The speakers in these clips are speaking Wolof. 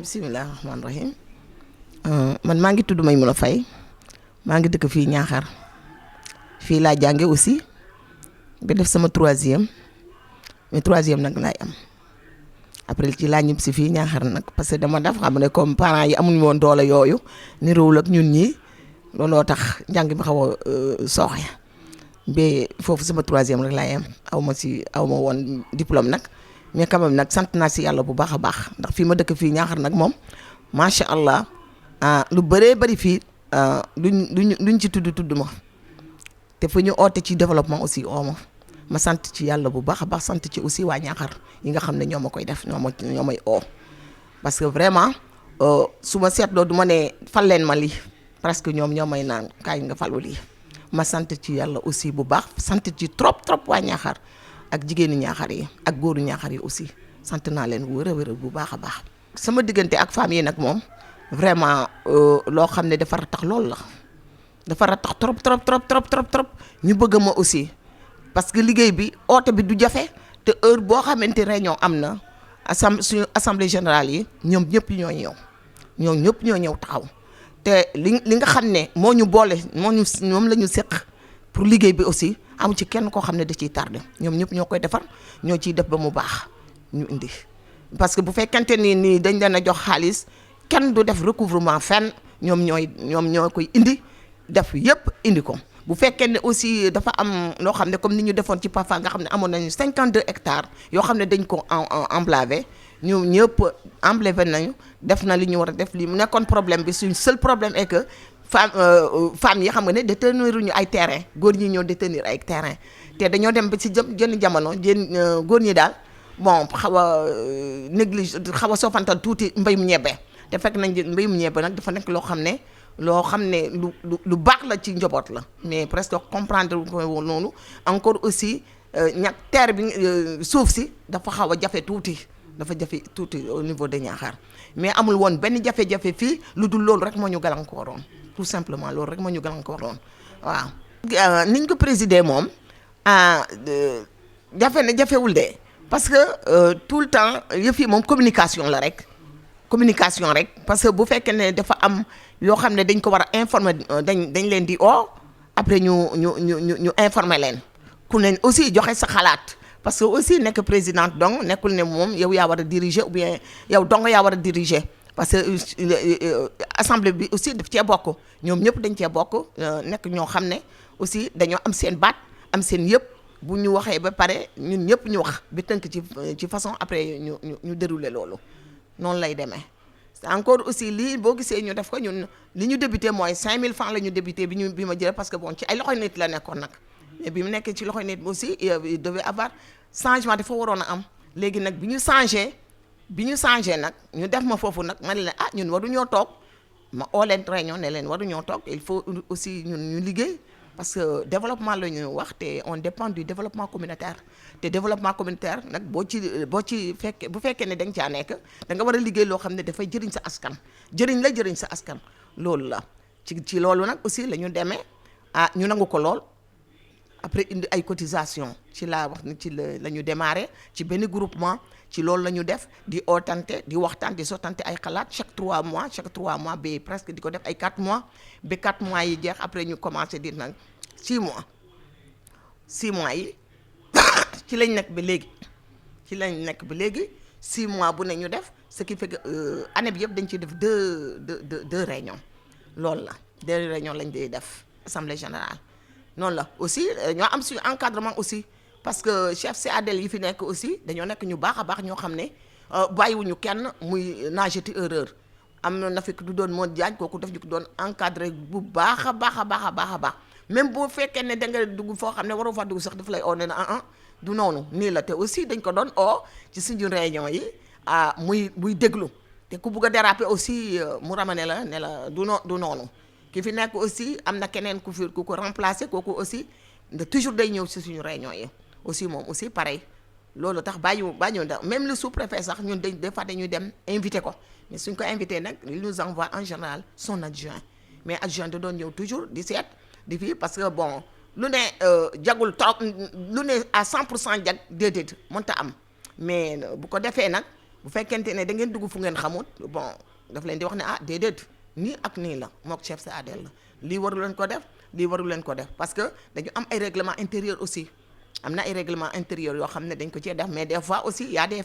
bisimilah rahmaani rahim man maa ngi tudd Maimouna Faye maa ngi dëkk fii Niakhar fii laa jànge aussi ba def sama troisième mais troisième nag laay am après ci laa ñib si fii Niakhar nag parce que dama def xam ne comme parents yi amuñu woon doole yooyu niroowul ak ñun ñi looloo tax njàng bi xaw a sooxe ba foofu sama troisième rek laay am aw ma woon diplôme nag mais quand même nag sant naa si yàlla bu baax a baax ndax fii ma dëkk fii Niakhar nag moom macha allah lu bëree bëri fii luñ ci tudd ma te fu ñu oote ci développement aussi ma sant ci yàlla bu baax a baax sant ci aussi waa Niakhar yi nga xam ne ñoo ma koy def ñoo may oo parce que vraiment su ma seetloo du ma ne fal leen ma lii presque ñoom ñoo may naan kaay nga falu lii ma sant ci yàlla aussi bu baax sant ci trop waa Niakhar ak jigéenu Niakhar yi ak góoru Niakhar yi aussi sant naa leen wër a wër bu baax a baax. sama diggante ak famille yi nag moom vraiment loo xam ne dafa ratax lool la dafa ratax trop ñu bëgg ma aussi parce que liggéey bi oote bi du jafe te heure boo xamante réunion am na suñu assemblée générale yi ñoom ñëpp ñoo ñëw taxaw te li nga xam ne moo ñu boole moom la ñu séq pour liggéey bi aussi amu ci kenn koo xam ne da ciy tardé ñoom ñëpp ñoo koy defar ñoo ciy def ba mu baax ñu indi parce que bu fekkente ni dañ leen a jox xaalis kenn du def recouvrement fenn ñoom ñoo koy indi def yëpp indi ko bu fekkee ne aussi dafa am loo xam ne comme ni ñu defoon ci Pafa nga xam ne amoon nañu 52 hectares yoo xam ne dañ ko emblavé ñu ñëpp emblavé nañu def na li ñu war a def lii mu nekkoon problème bi suñ seul problème est que femmes yi xam nga ne détenir ñu ay terrain góor ñi ñoo détenir ay terrain te dañoo dem ba ci jënn jamono góor ñi daal bon xaw a néglige xaw a soofantal tuuti mbéyum ñebe te fekk nañ mbéyum ñebe nag dafa nekk loo xam ne lu baax la ci njaboot la mais presque comprendre ko noonu encore aussi ñàkk terre bi suuf si dafa xaw a jafe tuuti au niveau de Niakhar mais amul woon benn jafe-jafe fii lu dul loolu rek moo ñu gàllankooroon tout simplement loolu rek moo ñu gàllankooroon waaw. niñ ko présider moom jafewul de parce que tout le temps yëf yi moom communication la rek. communication rek parce que bu fekkee ne dafa am yoo xam ne dañ ko war a informer dañ leen di oo après ñu informer leen ku ne aussi joxe sa xalaat parce que aussi nekk présidente donc nekkul ne moom yow yaa war a diriger ou bien yow dong yaa war a diriger parce que assemblée bi aussi daf cee bokk ñoom ñëpp dañ cee bokk nekk ñoo xam ne aussi dañoo am seen baat am seen yëpp bu ñu waxee ba pare ñun ñëpp ñu wax bi tënk ci façon après ñu dérouler loolu noonu lay demee encore aussi lii boo gisee ñu def ko ñun li ñu débuté mooy 5000 francs la ñu débuté bi ma jëlee parce que bon ci ay loxoy nit la nekkoon nag mais bi mu nekkee ci loxoy nit aussi il devait avoir changement dafa waroon a am léegi nag bi ñu changé nag ñu def ma foofu nag ma ne leen ñun waruñoo toog ma oo leen réunion ne leen waruñoo toog il faut aussi ñun ñu liggéey parce que développement la ñu wax te on dépend du développement communautaire te développement communautaire nag bu fekkee ne da nga caa nekk da nga war a liggéey loo xam ne dafay jëriñ sa askan jëriñ sa askan loolu la ci loolu nag aussi la ñu demee ñu nangu ko lool après indi ay cotisation ci laa wax ni ci la ñu démarré ci benn groupement ci loolu la ñu def di ootante di waxtaan di sottante ay xalaat chaque 3 mois ba presque di ko def ay 4 mois ba 4 mois yi jeex après ñu commencé di nag 6 mois yi ci lañ nekk ba léegi 6 mois bu ne ñu def ce qui fait que année bi yëpp dañ ciy def deux réunions loolu la 2 réunions lañ day def assemblée générale noonu la aussi ñoo am suñu encadrement aussi parce que chef CADL yi fi nekk aussi dañoo nekk ñu baax a baax ñoo xam ne bàyyiwuñu kenn muy naageti erreur am na fi du doon moo jaaj kooku daf ñu ko doon encadré bu baax a baax même boo fekkee ne da nga dugg foo xam ne waroo fa dugg sax daf lay oo ne na du noonu nii la te aussi dañ ko doon oo ci suñu réunion yi muy déglu te ku bugg a déraper aussi mu ramane la ne la du noonu ki fi nekk aussi am na keneen ku ko remplacer kooku aussi toujours day ñëw ci suñu réunion yi aussi moom aussi pareil loolu tax bàyyiwu même le sous-préfet sax ñun des fois dañuy dem invité ko mais suñ ko invité nag il nous envoie en général son adjoint mais adjoint da doon ñëw toujours di seet di fii parce que bon lu ne jagul trop lu ne à 100% jag déedéet mënta am mais bu ko defee nag bu fekkente ne da ngeen dugg fu ngeen xamut bon daf leen di wax ne ah déedéet nii ak nii la mook chef CADL la lii waru leen ko def lii waru leen ko def parce que dañu am ay règlement intérieur aussi am na ay règlement intérieur yoo xam ne dañ ko cee def mais des fois aussi y a des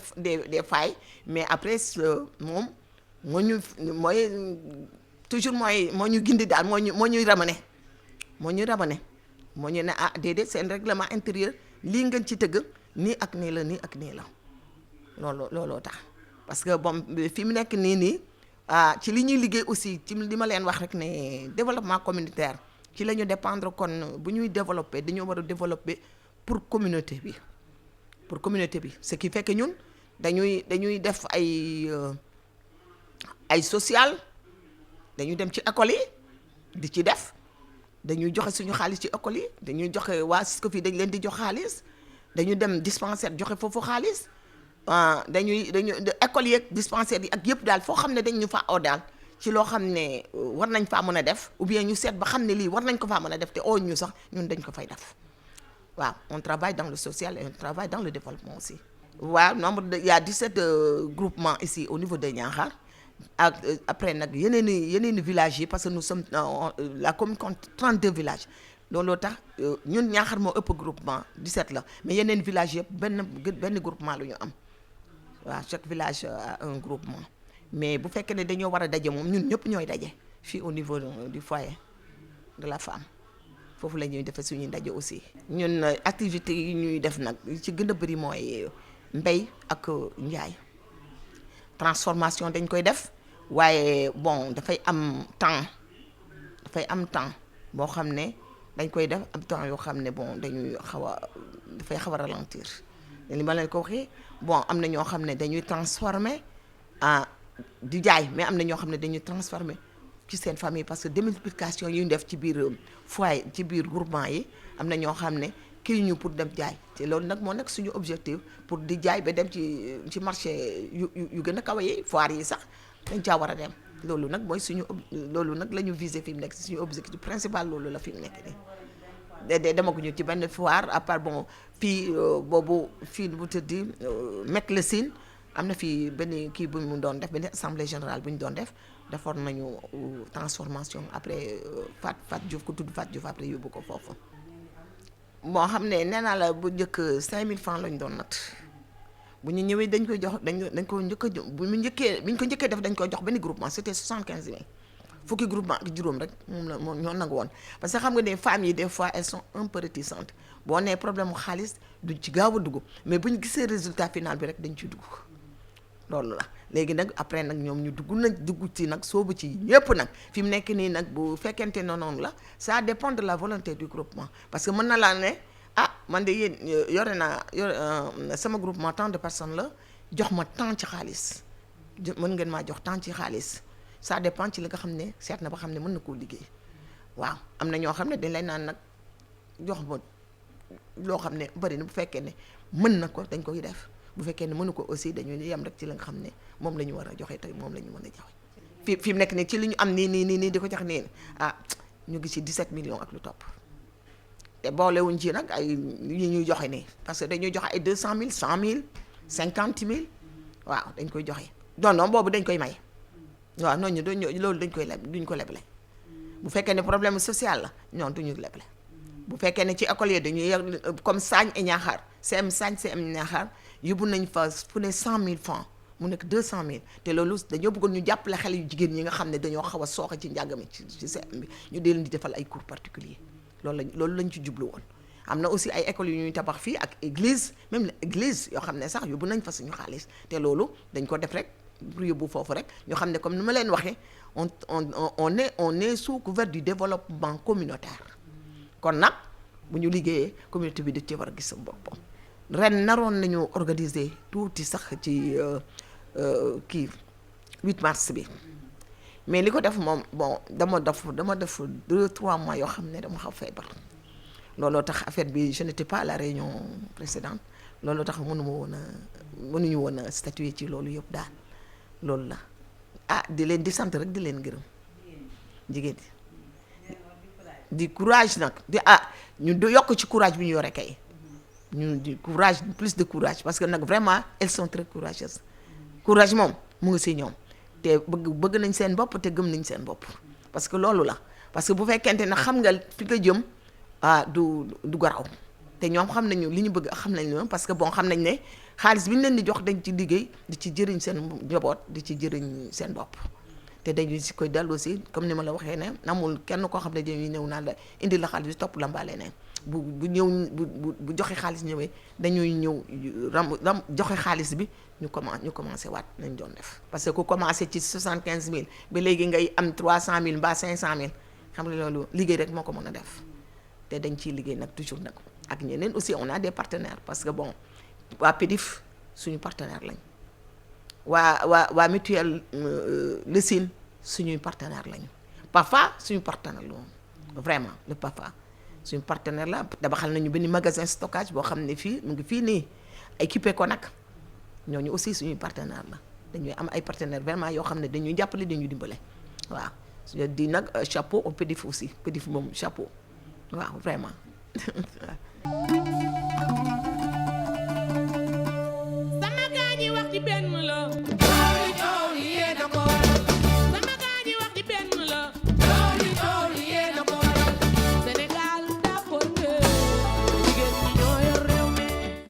failles mais après moom mooy toujours moo ñu gindi daal moo ñuy ramener moo ñu ne ah déedéet seen règlement intérieur lii ngeen ci tëgg nii ak nii la nii ak nii la looloo tax parce que bon fi mu nekk nii ci li ñuy liggéey aussi ci li ma leen wax rek ne développement communautaire ci la ñu dépendre kon bu ñuy développer dañoo war a développer pour communauté bi ce qui fait que ñun dañuy def ay social dañuy dem ci école yi di ci def dañuy joxe suñu xaalis ci école yi dañuy joxe waa SCOFI dañ leen di jox xaalis dañu dem dispensaire joxe foofu xaalis dañuy école yeeg dispensaire yi ak yëpp daal foo xam ne dañ ñu fa oo daal ci loo xam ne war nañ faa mën a def ou bien ñu seet ba xam ne lii war nañ ko faa mën a def te oo ñu sax ñun dañ ko fay def waaw on travaille dans le social et on travaille dans le développement aussi. waaw il y a 17 groupements ici au niveau de Niakhar ak après nag yeneen villages yi parce que nous sommes la commune compte 32 villages looloo tax ñun Niakhar moo ëpp groupement 17 la mais yeneen villages yëpp benn groupement la ñu am waaw chaque village a un groupement mais bu fekkee ne dañoo war a daje moom ñun ñëpp ñooy daje fii au niveau du foyer de la femme foofu la ñuy defee suñuy ndaje aussi. ñun activités yi ñuy def nag ci gën a bëri mooy mbéy ak njaay transformation dañ koy def waaye bon dafay am temps boo xam ne dañ koy def am temps yoo xam ne bon dafay xaw a ralentir li ma leen ko waxee bon am na ñoo xam ne dañuy transformer di jaay mais am na ñoo xam ne dañuy transformer ci seen famille parce que démultiplication yu ñu def ci biir foyer ci biir groupement yi am na ñoo xam ne kii ñu pour dem jaay te loolu nag moo nekk suñu objectif pour di jaay ba dem ci marché yu gën a kawe yi foire yi sax dañ caa war a dem loolu nag mooy loolu nag la ñu viser fi mu nekk suñu objectif principal loolu la fi mu nekk nii demaguñu ci benn foire à part bon fii boobu fii bu tëddi Meclesine am na fii benn kii bu mu doon def benn assemblée générale bu ñu doon def defoon nañu transformation après Fat Diouf ku tudd Fat Diouf après yóbbu ko foofu. moo xam ne nee naa la bu njëkk 5000 francs lañ doon nat bu ñu ñëwee dañ koy jox dañ ko njëkk a jox bu ñu ko njëkkee def dañ koy jox benn groupement c'était 75000 fukki groupement ak juróom rek moom ñoo nangu woon parce que xam nga ne femmes yi des fois elles sont un peu réticentes boo nee problème mu xaalis duñ ci gaaw a dugg mais bu ñu gisee résultat final bi rek dañ ciy dugg loolu la léegi nag après nag ñoom ñu dugg ci nag soobu ci ñëpp nag fi mu nekk nii nag bu fekkente ne noonu la ça dépend de la volonté du groupement parce que mën na laa ne man de yéen yore sama groupement tant de personnes la jox ma tant ci xaalis mën ngeen maa jox tant ci xaalis ça dépend ci li nga xam ne seet na ba xam ne mën na koo liggéey waaw am na ñoo xam ne dañ lay naan nag jox ma loo xam ne bari na bu fekkee ne mën na ko dañ koy def bu fekkee ne mënu ko aussi dañu yem rek ci la nga xam ne moom la ñu war a joxe tey moom la ñu mën a joxe fi mu nekk nii ci li ñu am nii di ko jox nii ñu ngi ci 17 millions ak lu topp te boolewuñ ci nag ay yi ñuy joxe nii parce que dañuy joxe ay 200000 100000 50000 waaw dañ koy joxe non boobu dañ koy may waaw noonu loolu dañ koy duñ ko leble bu fekkee ne problème social la ñoom duñu leble bu fekkee ne ci école yi dañuy comme Sagne et Niakhar CM Sagne CM Niakhar yóbbu nañ fa fu ne 100000 francs mu nekk 200000 te loolu dañoo bëggoon ñu jàppale xale yu jigéen ñi nga xam ne dañoo xaw a sooxe ci njàng mi ci CM bi ñu dee leen di defal ay cours particuliers loolu lañ ci jublu woon. am na aussi ay écoles yu ñuy tabax fii ak église même église yoo xam ne sax yóbbu nañ fa suñu xaalis te loolu dañ ko def rek pour yóbbu foofu rek ñu xam ne comme ni ma leen waxee on est sous couvert du développement communautaire kon nag bu ñu liggéeyee communauté bi da ci war a gis sa boppam. ren naroon nañu organiser tuuti sax ci 8 mars bi mais li ko def moom bon dama def 2-3 mois yoo xam ne dama xaw feebar looloo tax affaire bi je n'étais pas à la réunion précédente looloo tax mënuñu woon a statuer ci loolu yëpp daal loolu la di leen di sant rek di leen gërëm jigéen di courage nag ñu yokk ci courage bi ñu yore kay ñu di courage plus de courage parce que nag vraiment elles sont très courageuses courage moom mu ngi si ñoom te bëgg nañ seen bopp te gëm nañ seen bopp parce que loolu la parce que bu fekkente ne xam nga fi nga jëm du garaw te ñoom xam nañu li ñu bëgg xam nañ loolu parce que bon xam nañ ne xaalis bi ñu leen di jox dañ ci liggéey di ci jëriñ seen njaboot di ci jëriñ seen bopp te dañu si koy dellu aussi comme ni ma la waxee ne amul kenn koo xam ne dañuy ñëw naan la indi la xaalis bi topp la mbaale ne bu ñëw bu joxe xaalis ñëwee dañuy ñëw joxe xaalis bi ñu commencé waat nañ doon def parce que ku commencé ci 75000 ba léegi ngay am 300000 mbaa 500000 xam nga loolu liggéey rek moo ko mën a def te dañ ciy liggéey nag toujours nag ak ñeneen aussi on a des partenaires parce que bon waa PEDIF suñu partenaire lañ waa mutuelle Lessine suñuy partenaire lañu PAFA suñu partenaire la moom vraiment le PAFA suñu partenaire la dabaxal nañu benn magasin stockage boo xam ne fii mu ngi fii nii équipé ko nag ñooñu aussi suñuy partenaire la dañuy am ay partenaires vraiment yoo xam ne dañuy jàppale dañuy dimbale waaw di nag chapeau au PEDIF aussi PEDIF moom chapeau waaw vraiment